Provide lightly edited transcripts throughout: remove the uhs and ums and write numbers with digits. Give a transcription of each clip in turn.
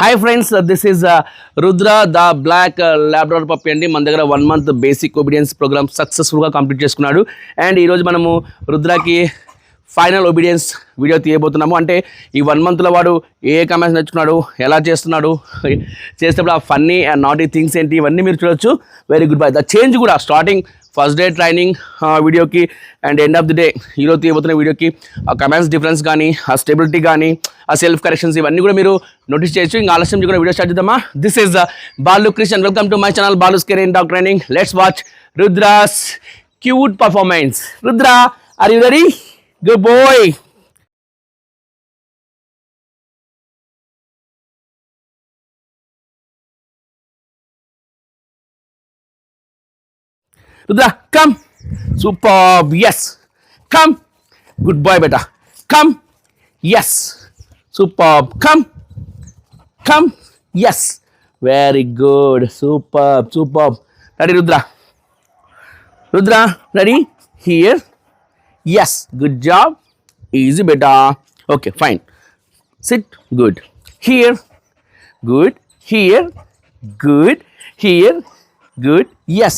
Hi friends, this is Rudra the black labrador puppy అండి. మన దగ్గర 1 month బేసిక్ ఒబీడియన్స్ ప్రోగ్రామ్ సక్సెస్ఫుల్గా కంప్లీట్ చేసుకున్నాడు. అండ్ ఈరోజు మనము రుద్రకి ఫైనల్ ఒబీడియన్స్ వీడియో తీయబోతున్నాము. అంటే ఈ 1 monthలో వాడు ఏ కమాండ్స్ నేర్చుకున్నాడు, ఎలా చేస్తున్నాడు, చేసేటప్పుడు ఆ ఫన్నీ అండ్ నాటీ థింగ్స్ ఏంటి, ఇవన్నీ మీరు చూడొచ్చు. Very good bye. The change కూడా స్టార్టింగ్ ఫస్ట్ డే ట్రైనింగ్ వీడియోకి and end of the day ఈరోజు తీయబోతున్న వీడియోకి ఆ కమాండ్స్ డిఫరెన్స్ కానీ, ఆ స్టెబిలిటీ కానీ, ఆ సెల్ఫ్ కరెక్షన్స్ ఇవన్నీ కూడా మీరు నోటీస్ చేయొచ్చు. ఇంకా ఆలస్యం కూడా వీడియో స్టార్ట్ చేద్దామా. This is Balu Krishan. Welcome to my channel Balu's career dog training. Let's watch Rudra's cute performance. Rudra, are you ready? Good boy. Rudra, come. Superb. Yes. Come. Good boy, beta. Come. Yes. Superb. Come. Come. Yes. Very good. Superb. Superb. Ready, Rudra? Rudra, ready? Here. Yes. Good job. Easy, beta. Okay, fine. Sit. Good. Here. Good. Here. Good. Here. Good. Yes.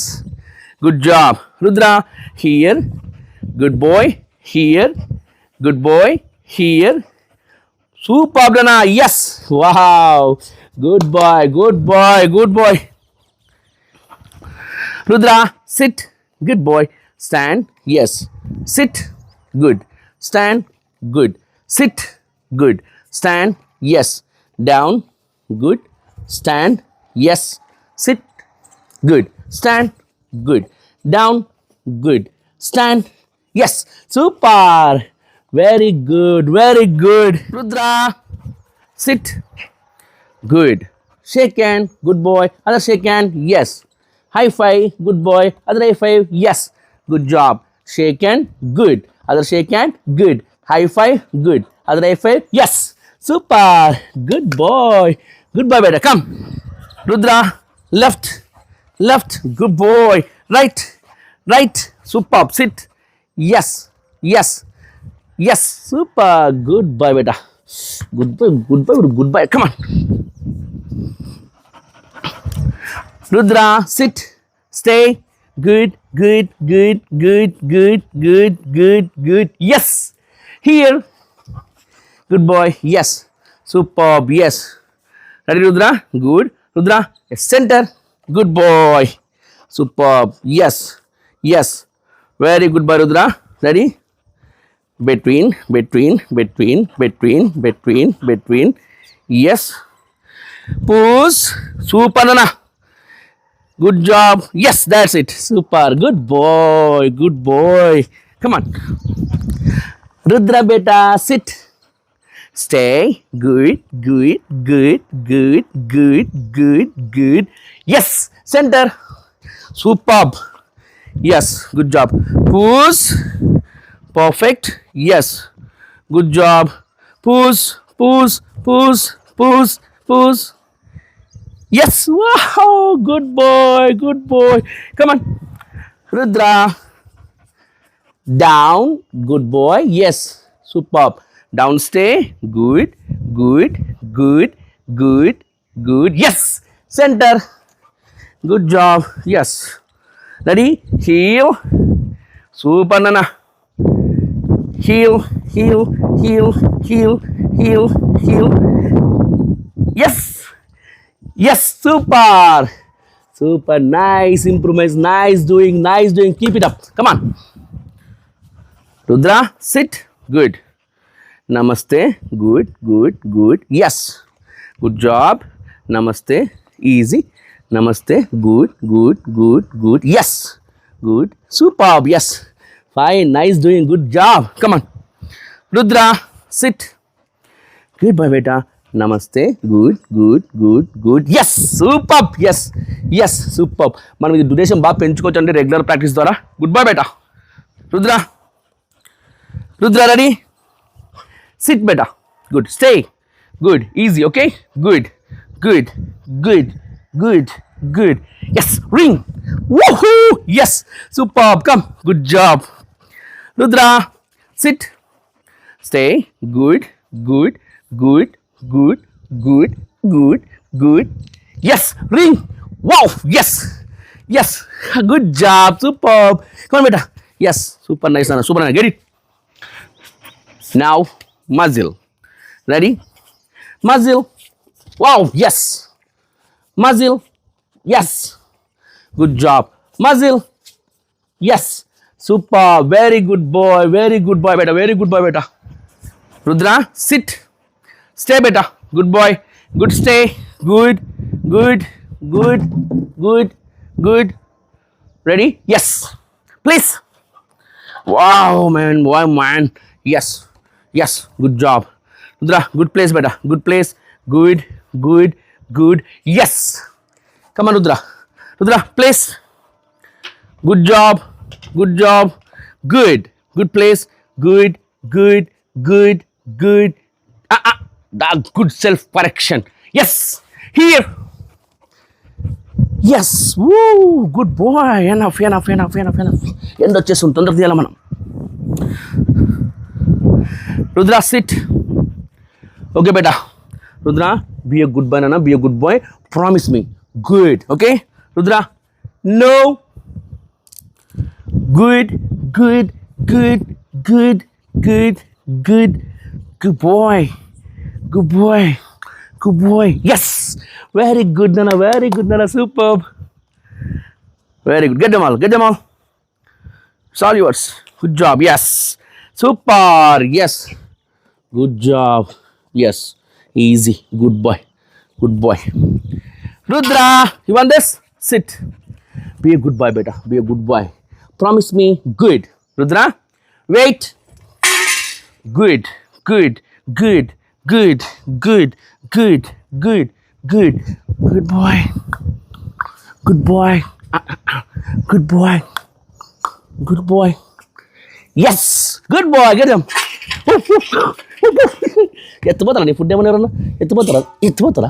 Good job. Rudra, here. Good boy. Here. Good boy. Here. Superb, Dana. Yes. Wow. Good boy. Good boy. Good boy. Rudra, sit. Good boy. Stand. Yes. Sit. Good. Stand. Good. Sit. Good. Stand. Yes. Down. Good. Stand. Yes. Sit. Good. Stand. Good. Down. Good. Stand. Yes. Super. Very good. Very good. Rudra. Sit. Good. Shake hand. Good boy. Other shake hand. Yes. High five. Good boy. Other high five. Yes. Good job. Shake hand. Good. Other shake hand. Good. High five. Good. Other high five. Yes. Super. Good boy. Good boy, better. Come. Rudra. Left. Left. Good boy. Right. Right. Superb. Sit. Yes. Yes. Yes. Super. Good boy, beta. Good boy. Good boy. Good boy. Come on. Rudra. Sit. Stay. Good. Good. Good. Good. Good. Good. Good. Good. Yes. Here. Good boy. Yes. Superb. Yes. Ready, Rudra? Good. Rudra. Center. Good boy. Superb. Yes. Yes. Very good boy, Rudra. Ready? Between. Yes. Push. Super, Nana. Good job. Yes, that's it. Super. Good boy. Good boy. Come on. Rudra, beta. Sit. Stay. Good. Good. Good. Good. Good. Good. Good. Yes. Center. Superb. Yes. Good job. Push. Perfect. Yes. Good job. Push. Push. Push. Push. Push. Yes. Wow. Good boy. Good boy. Come on. Rudra. Down. Good boy. Yes. Superb. Down stay. Good. Good. Good. Good. Good. Yes. Center. Good job. Yes. Ready? Heel. Super, Nana. Heel. Heel. Heel. Heel. Heel. Heel. Yes. Yes. Super. Super. Nice improvements. Nice doing. Nice doing. Keep it up. Come on. Rudra. Sit. Good. Namaste. Good. Good. Good. Yes. Good job. Namaste. Easy. Namaste. Good. Good. Good. Good. Yes. Good. Superb. Yes. Fine. Nice doing. Good job. Come on. Rudra. Sit. Good boy, beta. Namaste. Good. Good. Good. Good. Yes. Superb. Yes. Yes. Superb. మనం ఇది duration బాగా పెంచుకోవచ్చు అంటే regular practice ద్వారా. Good boy బేటా. Rudra. Rudra, ready? Sit, beta. Good. Stay. Good. Easy. Okay. Good. Good. Good. Good. Good. Yes. Ring. Woohoo. Yes. Superb. Come. Good job. Rudra. Sit. Stay. Good. Good. Good. Good. Good. good, good. Yes, ring. Wow, yes, yes. Good job, superb. Come on, beta. Yes, super nice, Nana. Super nice. Get it. Now, muzzle. Ready? Muzzle. Wow, yes. Muzzle. Yes. Good job. Muzzle. Yes. Super. Very good boy. Very good boy, beta. Very good boy, beta. Rudra, sit. Stay, beta. Good boy. Good stay. Good. Good. Good. Good. Good. Ready? Yes. Please. Wow, man. Wow, man. Yes. Yes. Good job. Rudra, good place, beta. Good place. Good. Good. Good. Yes. Come on, Rudra. Rudra, place. Good job. Good job. Good. Good place. Good. Good. Good. Good. That good self correction. Yes. Here. Yes. Woo. Good boy. Enough. Enough. Enough. Enough. Enough. End వచ్చేస్తుంది తొందర తీయాలి మనం. Rudra, sit. Okay, beta. Rudra, be a good boy, Nana. Be a good boy. Promise me. Good. Okay? Rudra, no. Good, good, good, good, good, good. Good boy. Good boy. Good boy. Yes. Very good, Nana. Very good, Nana. Superb. Very good. Get them all. Get them all. It's all yours. Good job. Yes. Super. Yes. Good job. Yes. Easy. Good boy. Good boy. Rudra, you want this? Sit. Be a good boy, beta. Be a good boy. Promise me. Good. Rudra, wait. Good. Good. Good. Good. Good. Good. Good. Good. Good boy. Good boy. Good boy. Good boy. Yes. Good boy. Get him. ఎత్తుపోతారా నీ food ఏమన్నా ఎవరన్నా ఎత్తుపోతారా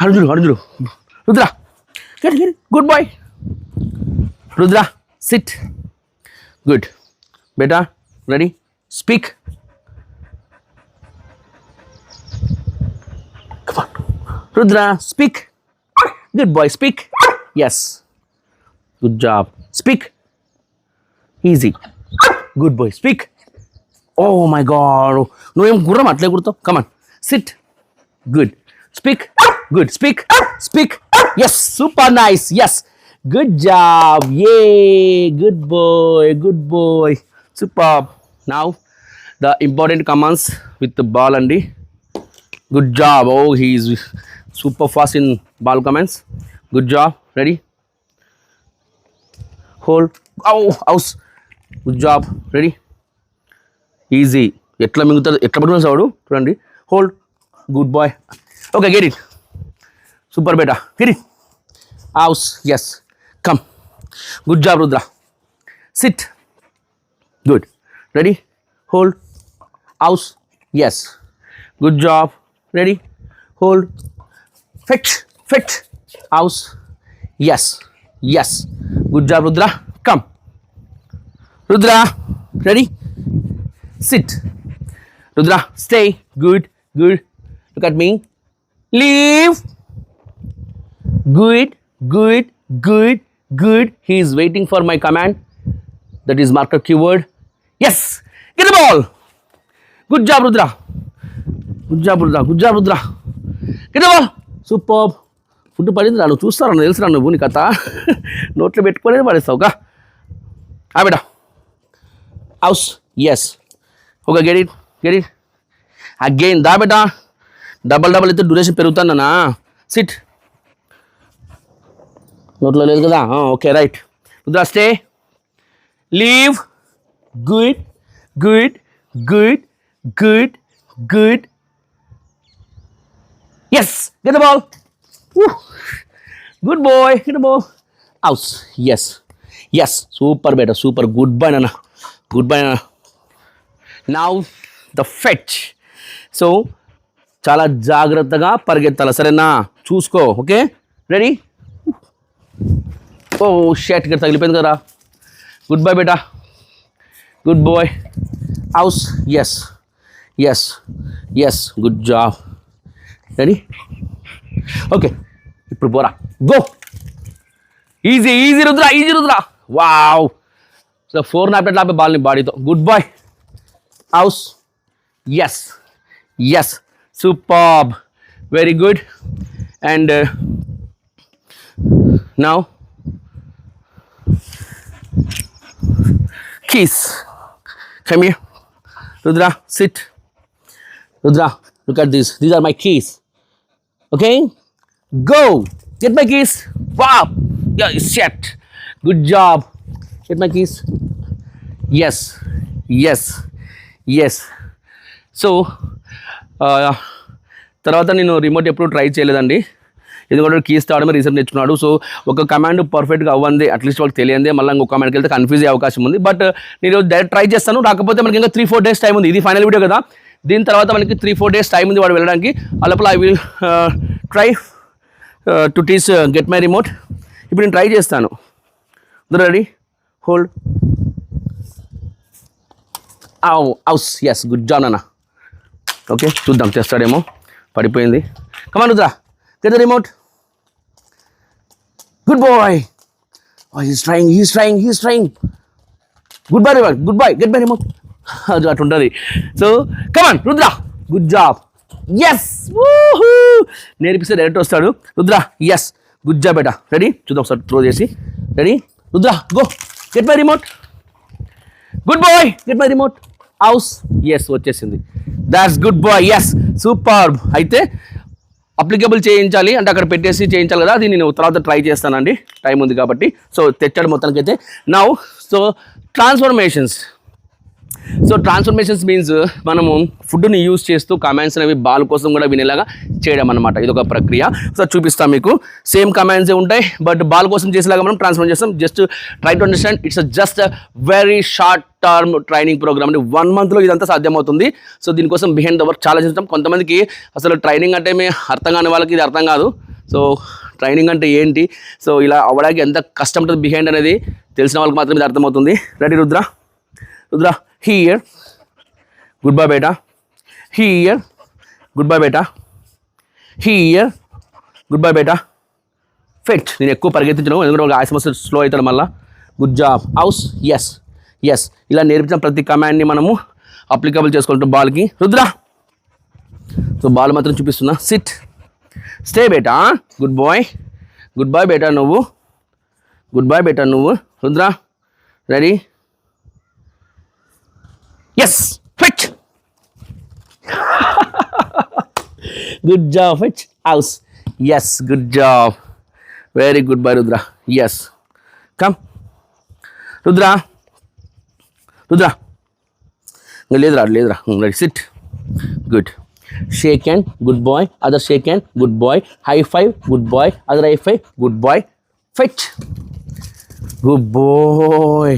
అర్జుడు Rudra get good boy Rudra sit good బేటా ready speak Rudra speak good boy speak yes good job speak easy good boy speak oh my god నువ్వేం గుర్రం అట్లే కుడతావు come on sit good speak good speak speak yes super nice yes good job a good boy super now the important commands with ball అండి good job oh he's super fast in ball commands good job ready hold house good job ready easy ఎట్లా మిగుతుంది ఎట్లా పట్టుకున్నా సాడు చూడండి hold good boy okay get it super బేటా get it house yes come good job Rudra sit good ready hold house yes good job ready hold fetch house yes good job Rudra come Rudra ready sit Rudra stay good look at me leave good he is waiting for my command that is marker keyword yes get the ball good job Rudra get the ball superb food పడింది రాను చూస్తారా తెలుసు రాను నువ్వు నీ కథ నోట్లో పెట్టుకునేది పడేస్తావుగా బేటా house yes okay get it again దా బేటా డబల్ అయితే డ్యూరేషన్ పెరుగుతానన్నా సిట్ నోట్లో లేదు కదా okay right Rudra stay leave good yes get the ball good boy get the ball house yes super బేటా సూపర్ గుడ్ బాయ్ నాన్న నౌ ద ఫెచ్ సో చాలా జాగ్రత్తగా పరిగెత్తాలి సరేనా చూసుకో ఓకే రెడీ ఓ షర్ట్ ఇక్కడ తగిలిపోయింది కదా గుడ్ బాయ్ బేటా good boy house yes good job ready okay ఇప్పుడు పోరా go easy easy Rudra wow so 4 నాపెట్ లాపే బాల్ని బాడీతో good boy house yes superb very good and now keys come here Rudra sit Rudra look at this these are my keys okay go get my keys wow yeah shit good job get my keys yes so తర్వాత నేను remote ఎప్పుడు try చేయలేదండి ఎందుకంటే keys తావడమే recent నేర్చుకున్నాడు so ఒక command పర్ఫెక్ట్గా అవ్వంది at least వాళ్ళకి తెలియందే మళ్ళీ ఇంకో కమాండ్కి వెళ్తే కన్ఫ్యూజ్ అయ్యే అవకాశం ఉంది బట్ నేను డైరెక్ట్ ట్రై చేస్తాను రాకపోతే మనకి ఇంకా 3-4 డేస్ టైం ఉంది ఇది ఫైనల్ వీడియో కదా దీని తర్వాత మనకి 3-4 డేస్ టైం ఉంది వాడు వెళ్ళడానికి అలోపల I will try to teach get my remote ఇప్పుడు నేను ట్రై చేస్తాను ready hold house yes good job అన్న ఓకే చూద్దాం చేస్తాడేమో పడిపోయింది కమాన్ Rudra get the remote good boy oh he's trying goodbye get my remote అది అటు ఉంటుంది so come on Rudra good job yes నేర్పిస్తే డైరెక్ట్ వస్తాడు రుద్ర ఎస్ గుడ్ జాబ్ బేటా రెడీ చూద్దాం ఒకసారి త్రో చేసి ready Rudra go get my remote good boy get my remote house yes వచ్చేసింది that's good boy yes super అయితే అప్లికబుల్ చేయించాలి అంటే అక్కడ పెట్టేసి చేయించాలి కదా అది నేను తర్వాత ట్రై చేస్తానండి టైం ఉంది కాబట్టి సో తెచ్చాడు మొత్తానికైతే నౌ సో ట్రాన్స్ఫర్మేషన్స్ మీన్స్ మనము ఫుడ్ని యూజ్ చేస్తూ కమాండ్స్ అనేవి బాల్ కోసం కూడా వినేలాగా చేయడం అనమాట ఇది ఒక ప్రక్రియ సో చూపిస్తాను మీకు సేమ్ కమాండ్సే ఉంటాయి బట్ బాల్ కోసం చేసేలాగా మనం ట్రాన్స్ఫర్ చేస్తాం just try to understand it's just very short term training programme అంటే 1 monthలో ఇదంతా సాధ్యమవుతుంది సో దీనికోసం బిహైండ్ ద వర్క్ చాలా చేస్తాం కొంతమందికి అసలు ట్రైనింగ్ అంటే అర్థం కాని వాళ్ళకి ఇది అర్థం కాదు సో ట్రైనింగ్ అంటే ఏంటి సో ఇలా అవ్వడానికి ఎంత కష్టం ఉంటుంది బిహైండ్ అనేది తెలిసిన వాళ్ళకి మాత్రం ఇది అర్థమవుతుంది ready Rudra here goodbye beta here goodbye beta here goodbye beta fit నేను ఎక్కువ పరిగెత్తించను ఎందుకంటే ఒక ఆయాసం వస్తే స్లో అవుతాడు మళ్ళీ గుడ్ జాబ్ హౌస్ ఎస్ ఇలా నేర్పించిన ప్రతి కమాండ్ని మనము అప్లికబుల్ చేసుకుంటాం బాల్కి రుద్ర సో బాల్ మాత్రం చూపిస్తున్నా సిట్ స్టే బేటా గుడ్ బాయ్ బేటా నువ్వు Rudra ready yes fit good job fit house yes good job very good bye Rudra yes come Rudra ledra ready sit good shake hand good boy other shake hand good boy high five good boy other high five good boy fit good boy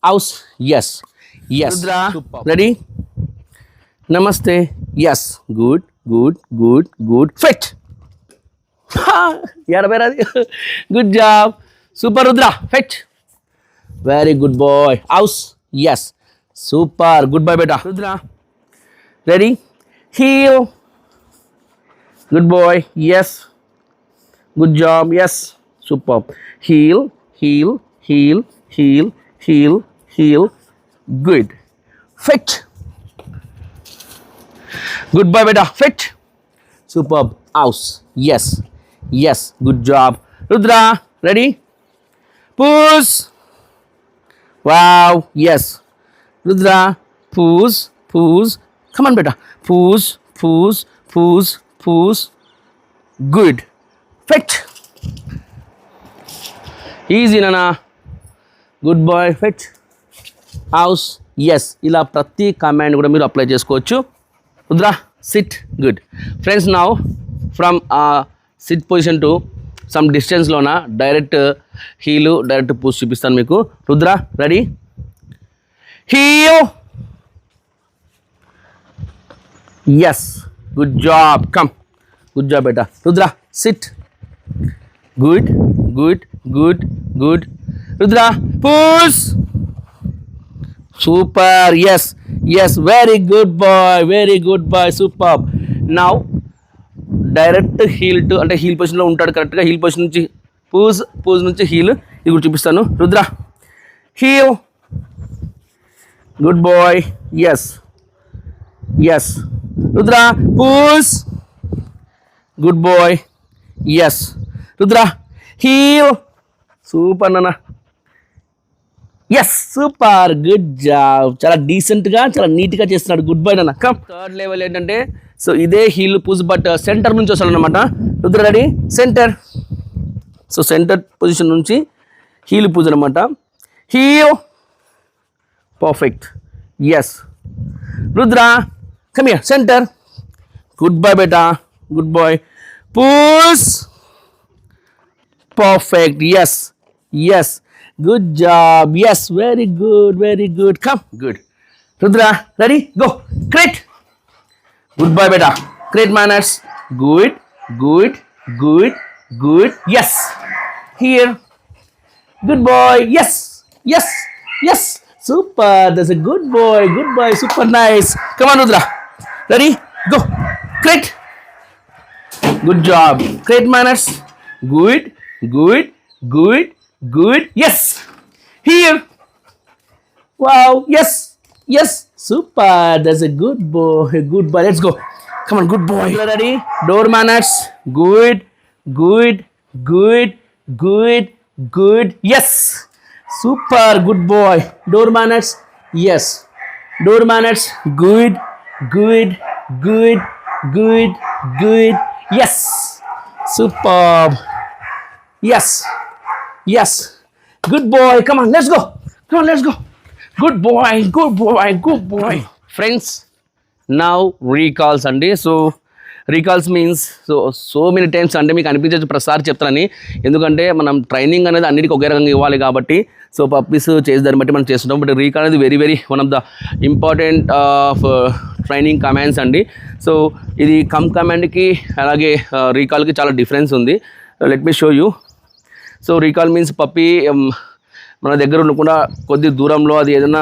house yes Rudra ready namaste yes good fit yaar mera good job super Rudra fit very good boy house yes super good boy beta Rudra ready heel good boy yes good job yes super heel good fit goodbye beta fit superb house yes good job Rudra ready push wow yes Rudra push come on beta push good fit easy nana good boy fit house yes ఇలా ప్రతి command కూడా మీరు apply చేసుకోవచ్చు Rudra sit good friends now from sit position to some డిస్టెన్స్లోన direct heel direct push చూపిస్తాను మీకు Rudra ready heel yes good job come good job బేటా Rudra sit good Rudra push super yes very good boy superb now direct heel to అంటే heel పొజిషన్లో ఉంటాడు కరెక్ట్గా. Heal position నుంచి పూజ్ నుంచి హీల్. ఇది కూడా చూపిస్తాను. Rudra heel. Good boy. Yes yes. Rudra push. Good boy. Yes. Rudra heel. Super నాన్న. Yes super, good job. చాలా డీసెంట్గా చాలా నీట్గా చేస్తున్నాడు. గుడ్ బాయ్ నాన్న. కమ్. థర్డ్ లెవెల్ ఏంటంటే సో ఇదే హీల్ పూజ్ బట్ సెంటర్ నుంచి వస్తాడు అనమాట. Rudra ready, center. So center position నుంచి హీల్ పూజ్ అనమాట. Heel. Perfect. Yes. Rudra come here, center. Good boy బేటా, good boy. Push. Perfect. Yes yes. Good job. Yes very good, very good. Come. Good. Rudra ready, go. Crate. Good boy బేటా. Crate manners. Good good good good. Yes. Here. Good boy. Yes yes yes. Super. That's a good boy, good boy. Super nice. Come on Rudra. Ready, go. Crate. Good job. Crate manners. Good good good good. Yes. Here. Wow. Yes. Yes. Super. That's a good boy. Good boy. Let's go. Come on. Good boy. Ready? Door manners. Good. Good. Good. Good. Good. Yes. Super. Good boy. Door manners. Yes. Door manners. Good. Good. Good. Good. Good. Yes. Superb. Yes. Yes. Good boy. Come on, let's go. Come on, let's go. Good boy. Good boy. Good boy. Friends, now recalls అండి. So recalls means so many times అంటే మీకు అనిపించచ్చు ప్రసాద్ చెప్తానని. ఎందుకంటే మనం training అనేది అన్నిటికీ ఒకే రకంగా ఇవ్వాలి కాబట్టి సో పప్పీస్ చేసి దాన్ని బట్టి మనం చేస్తుంటాం. బట్ రీకాల్ అనేది very very one of the important of training commands అండి. సో ఇది కమాండ్కి అలాగే రీకాల్కి చాలా డిఫరెన్స్ ఉంది. Let me show you. So recall means puppy మన దగ్గర ఉండకుండా కొద్ది దూరంలో అది ఏదైనా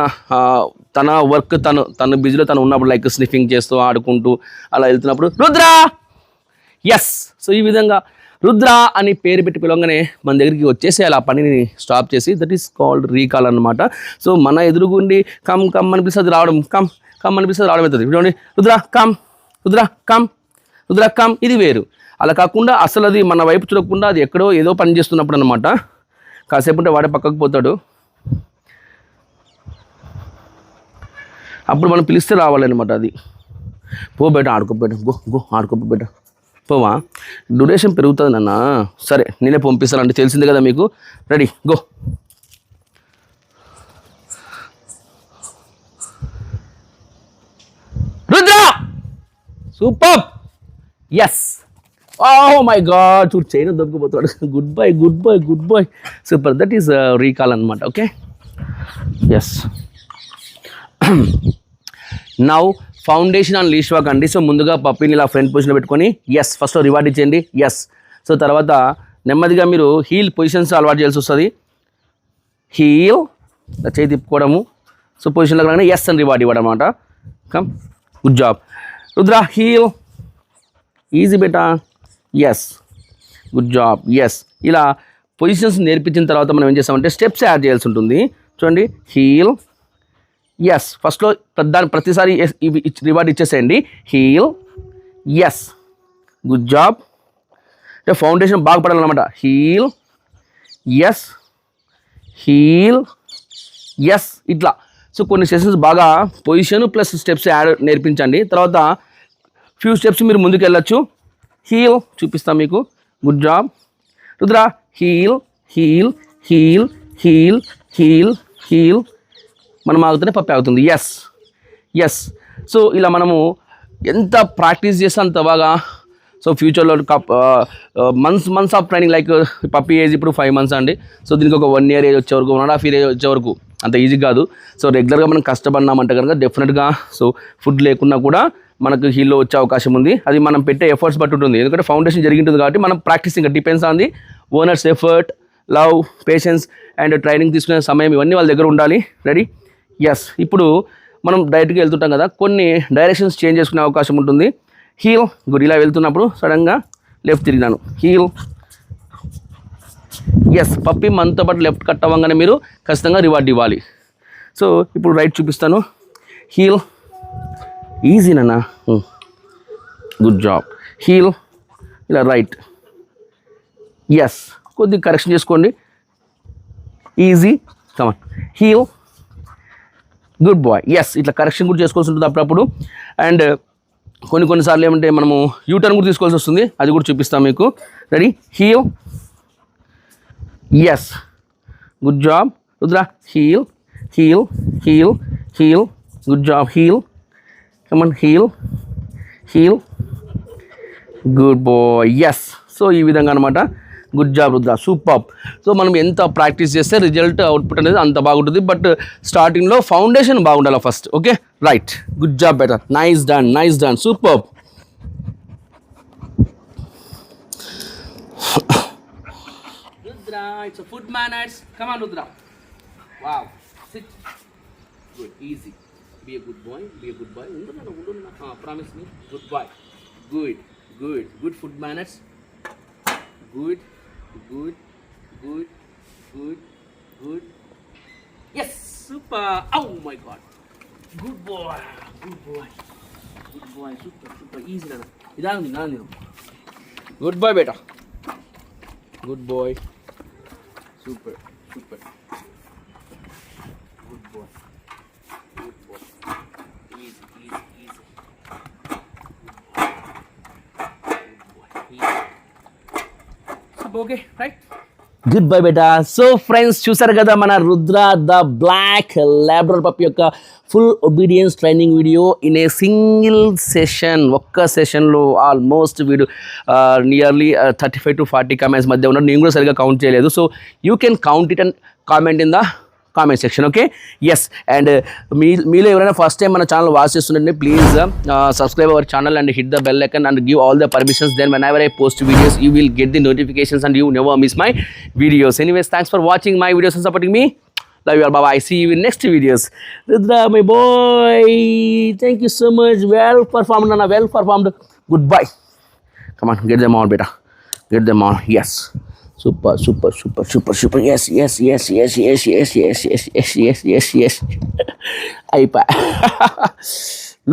తన వర్క్ తన బిజీలో తను ఉన్నప్పుడు లైక్ స్నిఫింగ్ చేస్తూ ఆడుకుంటూ అలా వెళ్తున్నప్పుడు రుద్ర. ఎస్. సో ఈ విధంగా రుద్ర అని పేరు పెట్టి పిలవగానే మన దగ్గరికి వచ్చేసి అలా పనిని స్టాప్ చేసి దట్ ఈస్ కాల్డ్ రీకాల్ అనమాట. సో మన ఎదురుగుండి కమ్ అనిపిస్తుంది రావడం, కమ్ అనిపిస్తుంది రావడం అవుతుంది. చూడండి, Rudra come, Rudra come, Rudra come. ఇది వేరు. అలా కాకుండా అసలు అది మన వైపు చూడకుండా అది ఎక్కడో ఏదో పని చేస్తున్నప్పుడు అనమాట. కాసేపు ఉంటే వాడే పక్కకు పోతాడు. అప్పుడు మనం పిలిస్తే రావాలన్నమాట. అది పో బయట ఆడుకోబెట్ట, గో ఆడుకోబెట్ట, పోవా. డ్యూరేషన్ పెరుగుతుంది నాన్న. సరే నేనే పంపిస్తానంటే తెలిసిందే కదా మీకు. Ready, go. Rudra. Super. Yes. Oh my god, చూడు చైన్ దొరికిపోతాడు. Good boy, good boy, good boy. Super. That is recall అనమాట. Okay. Yes. Now foundation and leash walk అండి. సో ముందుగా పప్పీని ఇలా ఫ్రంట్ పొజిషన్లో పెట్టుకొని ఎస్ ఫస్ట్లో రివార్డ్ ఇచ్చేయండి. ఎస్. సో తర్వాత నెమ్మదిగా మీరు హీల్ పొజిషన్స్ అలవాటు చేయాల్సి వస్తుంది. హీల్ చేయి తిప్పుకోవడము. సో పొజిషన్లో కానీ ఎస్ అని రివార్డ్ ఇవ్వడం అనమాట. Come. Good job. Rudra heel. Easy బేటా. ఎస్. Good job. ఎస్. ఇలా పొజిషన్స్ నేర్పించిన తర్వాత మనం ఏం చేస్తామంటే స్టెప్స్ యాడ్ చేయాల్సి ఉంటుంది. చూడండి, హీల్. ఎస్. ఫస్ట్లో ప్రతిసారి రివార్డ్ ఇచ్చేసేయండి. హీల్. ఎస్. Good job. అంటే ఫౌండేషన్ బాగా పడాలన్నమాట. హీల్. ఎస్. హీల్. ఎస్. ఇట్లా. సో కొన్ని సెషన్స్ బాగా పొజిషన్ ప్లస్ స్టెప్స్ యాడ్ నేర్పించండి. తర్వాత ఫ్యూ స్టెప్స్ మీరు ముందుకు వెళ్ళొచ్చు. హీల్ చూపిస్తాం మీకు. Good job. Rudra heel, heel, heel, heel, heel, heel. మనం ఆగుతూనే పప్పి ఆగుతుంది. ఎస్. ఎస్. సో ఇలా మనము ఎంత ప్రాక్టీస్ చేస్తే అంత బాగా. సో ఫ్యూచర్లో months of training like puppy age ఇప్పుడు 5 months అండి. సో దీనికి ఒక 1 year ఏజ్ వచ్చే వరకు 1.5 year ఏజ్ వచ్చే వరకు అంత ఈజీ కాదు. సో రెగ్యులర్గా మనం కష్టపడినామంటే కనుక డెఫినెట్గా సో ఫుడ్ లేకున్నా కూడా మనకు హీల్లో వచ్చే అవకాశం ఉంది. అది మనం పెట్టే ఎఫర్ట్స్ బట్టి ఉంటుంది. ఎందుకంటే ఫౌండేషన్ జరిగి ఉంటుంది కాబట్టి మనం practising depends on the owner's effort, love, patience and training తీసుకునే సమయం ఇవన్నీ వాళ్ళ దగ్గర ఉండాలి. రెడీ. ఎస్. ఇప్పుడు మనం డైరెక్ట్గా వెళ్తుంటాం కదా, కొన్ని డైరెక్షన్స్ చేంజ్ చేసుకునే అవకాశం ఉంటుంది. Heel good. ఇలా వెళ్తున్నప్పుడు సడన్గా లెఫ్ట్ తిరిగినాను, హీల్. ఎస్, పప్పి మనతో పాటు లెఫ్ట్ కట్ అవ్వగానే మీరు ఖచ్చితంగా రివార్డ్ ఇవ్వాలి. సో ఇప్పుడు రైట్ చూపిస్తాను, హీల్. ఈజీనా, గుడ్ జాబ్. హీల్, ఇలా రైట్. ఎస్, కొద్దిగా కరెక్షన్ చేసుకోండి, easy. Come on, heel, good boy. Yes, ఇట్లా కరెక్షన్ కూడా చేసుకోవాల్సి ఉంటుంది అప్పుడప్పుడు. అండ్ కొన్నిసార్లు ఏమంటే మనము యూటర్న్ కూడా తీసుకోవాల్సి వస్తుంది, అది కూడా చూపిస్తాం మీకు. Ready, heel. Yes, good job Rudra. Heel, heel, heel, heel, good job. Heel, come on, heel, heel, good boy. Yes, so ఈ విధంగా అనమాట. Good job Rudra, super. So మనం ఎంత ప్రాక్టీస్ చేస్తే రిజల్ట్ అవుట్పుట్ అనేది అంత బాగుంటుంది. బట్ స్టార్టింగ్లో ఫౌండేషన్ బాగుండాలి first. Okay, right, good job, better, nice done, nice done, super. Rudra, it's a food manners. Come on, Rudra. Wow, sit. Good, easy. Be a good boy. Be a good boy. Promise me. Good boy. Good, good, good food manners. Good, good, good, good, good. Yes, super. Oh my God. Good boy. Good boy. Good boy. Super, super. Easy, Nana. Idanu, Nana. Good boy, beta. Good boy. Super, super. Good boy. Good boy. Easy, easy, easy. Good boy. Easy. Okay, right, good bye బేటా. So friends, చూసారు కదా మన Rudra the black labrador puppy యొక్క full obedience training video in a single session. ఒక్క సెషన్లో almost వీడు nearly 35 to 40 comments మధ్య ఉన్నాడు. నేను కూడా సరిగ్గా కౌంట్ చేయలేదు. So you can count it and comment in the comment section. Okay, yes. And మీలో ఎవరైనా ఫస్ట్ టైం మన ఛానల్ వాచ్ చేస్తుంటే please subscribe our channel and hit the bell icon and give all the permissions. Then whenever I post videos you will get the notifications and you never miss my videos. Anyways, thanks for watching my videos and supporting me. Love you all. Bye bye. See you in next videos. Rudra, my boy, thank you so much. Well performed, Nana. Well performed. Goodbye. Come on, get them all, beta. Get them all. Yes. Super, super, super, super, super. Yes, yes, yes, yes, yes, yes, yes, yes, yes, yes, yes, yes. Aipa.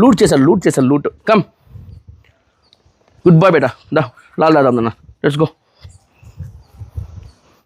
Loot chesa, loot chesa, loot. Come. Goodbye, beta. Da, la la, Nana. Let's go.